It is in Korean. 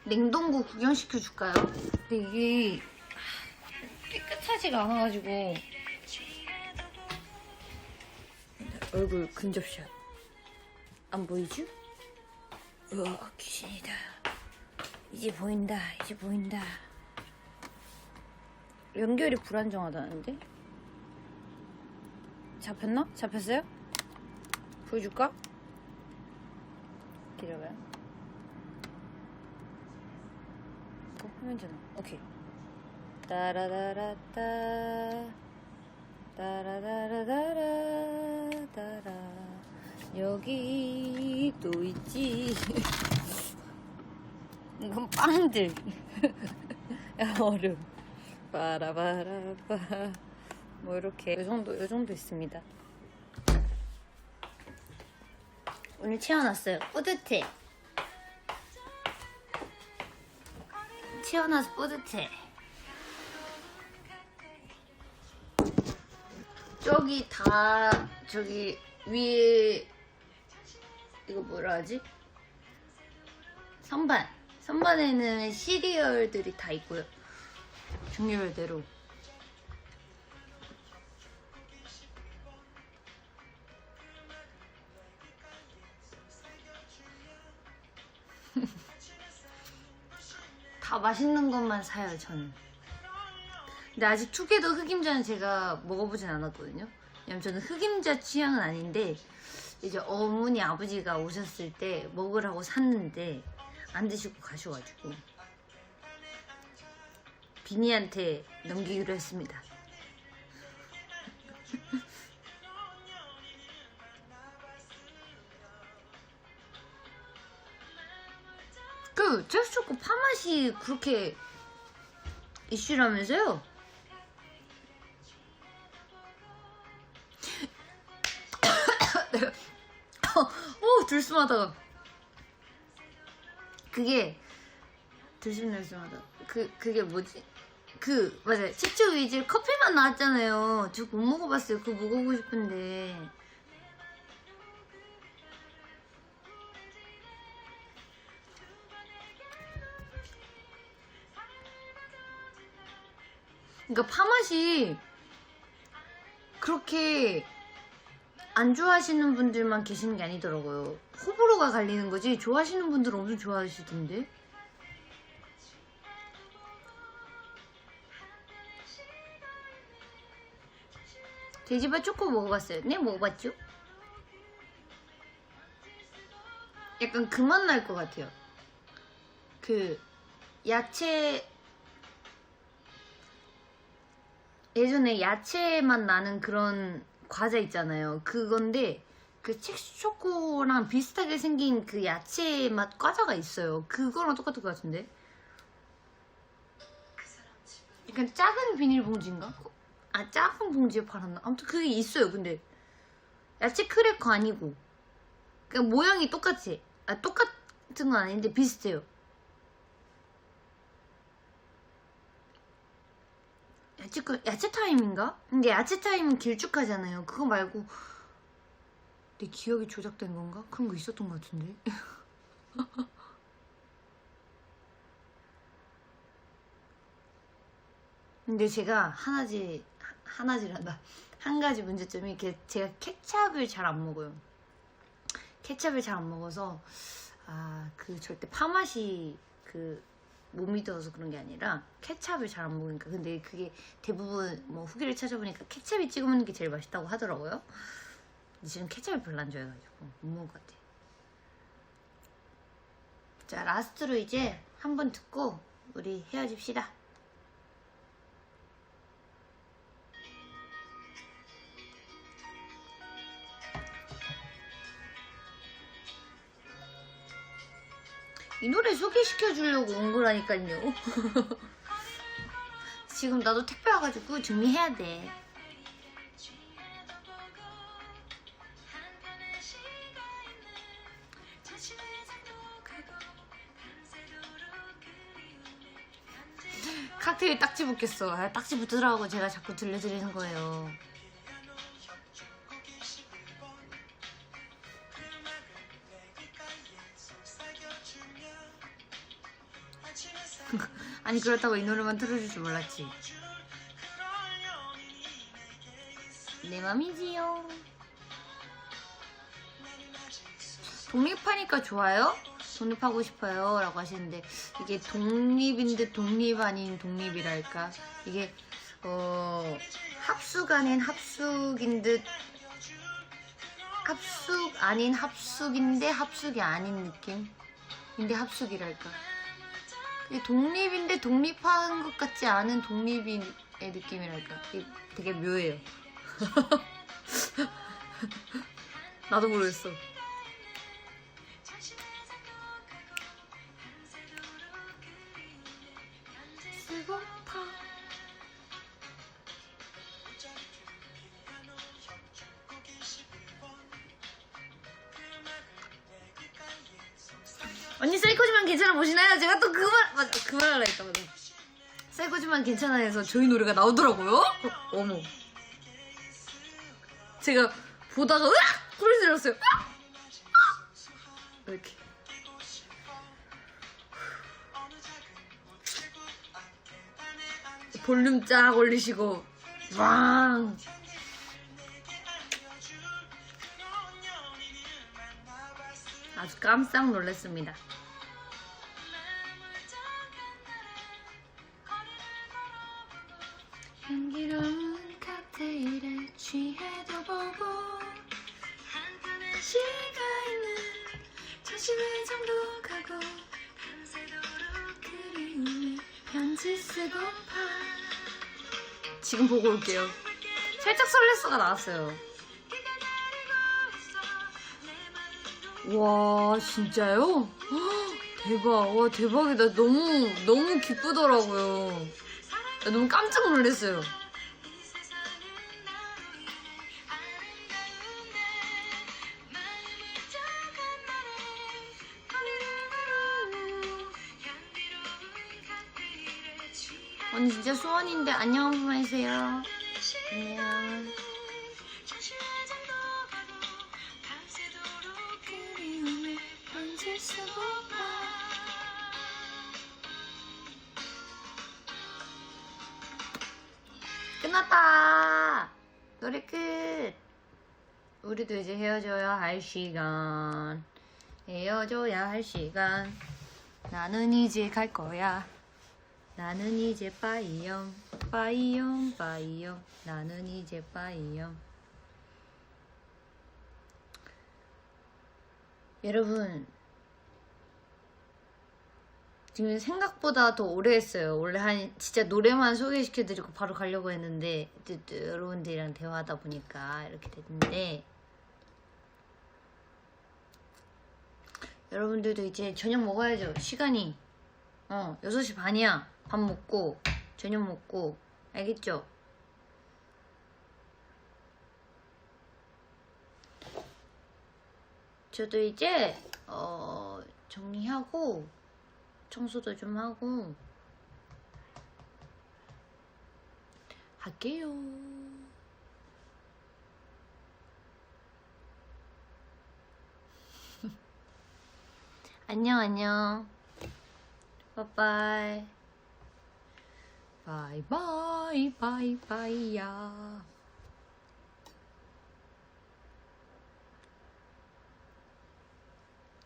냉동고 구경시켜줄까요? 근데 이게 깨끗하지가 않아가지고. 얼굴 근접샷 안 보이죠? 우와, 귀신이다. 이제 보인다, 이제 보인다. 연결이 불안정하다는데? 잡혔나? 잡혔어요? 보여줄까? 기다려봐요. 화면 전화. 오케이. 따라라라따 따라라라라라 따라 여기 또 있지. 이건 빵들. 얼음. 빠라바라바. 뭐 이렇게 요 정도 있습니다. 오늘 채워놨어요. 뿌듯해. 채워놔서 뿌듯해. 저기 위에 이거 뭐라 하지? 선반에는 시리얼들이 다 있고요. 종류별대로. 다 맛있는 것만 사요, 저는. 근데 아직 투게더 흑임자는 제가 먹어보진 않았거든요. 왜냐면 저는 흑임자 취향은 아닌데 이제 어머니 아버지가 오셨을 때 먹으라고 샀는데 안 드시고 가셔가지고 비니한테 넘기기로 했습니다. 그 잭스초코 파맛이 그렇게 이슈라면서요? 들숨하다가 그게 들숨날숨하다. 그게 뭐지? 맞아요. 칙초 위즐 커피만 나왔잖아요. 저 못 먹어봤어요. 그거 먹어보고 싶은데. 그러니까 파맛이 그렇게 안 좋아하시는 분들만 계시는 게 아니더라고요. 호불호가 갈리는 거지 좋아하시는 분들은 엄청 좋아하시던데. 돼지바 초코 먹어봤어요? 네, 먹어봤죠? 약간 그 맛 날 것 같아요. 그 야채, 예전에 야채 맛 나는 그런 과자 있잖아요. 그건데 그 칙초코랑 비슷하게 생긴 그 야채 맛 과자가 있어요. 그거랑 똑같은 것 같은데. 약간 작은 비닐봉지인가? 아, 작은 봉지에 팔았나? 아무튼 그게 있어요. 근데 야채 크래커 아니고 그냥 모양이 똑같이, 똑같은 건 아닌데 비슷해요. 야채 타임인가? 근데 야채 타임은 길쭉하잖아요. 그거 말고 내 기억이 조작된 건가? 그런 거 있었던 것 같은데. 근데 제가 하나지란다. 한 가지 문제점이 제가 케찹을 잘 안 먹어요. 케찹을 잘 안 먹어서 절대 파맛이 못 믿어서 그런 게 아니라 케찹을 잘 안 먹으니까. 근데 그게 대부분 뭐 후기를 찾아보니까 케찹이 찍어 먹는 게 제일 맛있다고 하더라고요. 근데 지금 케찹을 별로 안 좋아해가지고 못 먹을 것 같아. 자, 라스트로 이제 한 번 듣고 우리 헤어집시다. 이 노래 소개시켜주려고 온 거라니까요. 지금 나도 택배 와가지고 준비해야 돼. 칵테일 딱지 붙겠어. 딱지 붙으라고 제가 자꾸 들려드리는 거예요. 아니 그렇다고 이 노래만 틀어줄 줄 몰랐지. 내 맘이지요. 독립하니까 좋아요? 독립하고 싶어요 라고 하시는데 이게 독립인 듯 독립 아닌 독립이랄까. 이게 합숙 아닌 합숙인 듯 합숙 아닌 합숙인데 합숙이 아닌 느낌? 인데 합숙이랄까. 이게 독립인데 독립한 것 같지 않은 독립의 느낌이랄까. 이게 되게 묘해요. 나도 모르겠어. 언니 셀코지만 괜찮아 보시나요? 제가 또 그 말 하려 했다. 맞아. 셀코지만 괜찮아 해서 저희 노래가 나오더라고요. 어머. 제가 보다가 으악! 소리 들었어요. 으악! 이렇게. 볼륨 쫙 올리시고 왕. 아주 깜짝 놀랐습니다. 향기로운 칵테일에 취해도 보고 한편의 시가 있는 자신의 정도 가고 밤새도록 그리움에 편지 쓰고파. 지금 보고 올게요. 살짝 설레서가 나왔어요. 와 진짜요? 대박. 와 대박이다. 너무 기쁘더라고요. 너무 깜짝 놀랐어요. 언니 진짜 소원인데 안녕 한 번만 해주세요. 안녕. 끝났다. 노래 끝. 우리도 이제 헤어져야 할 시간. 헤어져야 할 시간. 나는 이제 갈 거야. 나는 이제 빠이영 빠이영 빠이영. 나는 이제 빠이영. 여러분 지금 생각보다 더 오래 했어요. 원래 진짜 노래만 소개시켜드리고 바로 가려고 했는데 여러분들이랑 대화하다 보니까 이렇게 됐는데, 여러분들도 이제 저녁 먹어야죠. 시간이 6시 반이야. 밥 먹고 저녁 먹고. 알겠죠? 저도 이제 정리하고 청소도 좀 하고 할게요. 안녕 안녕. 빠빠이. 바이바이 바이바이야.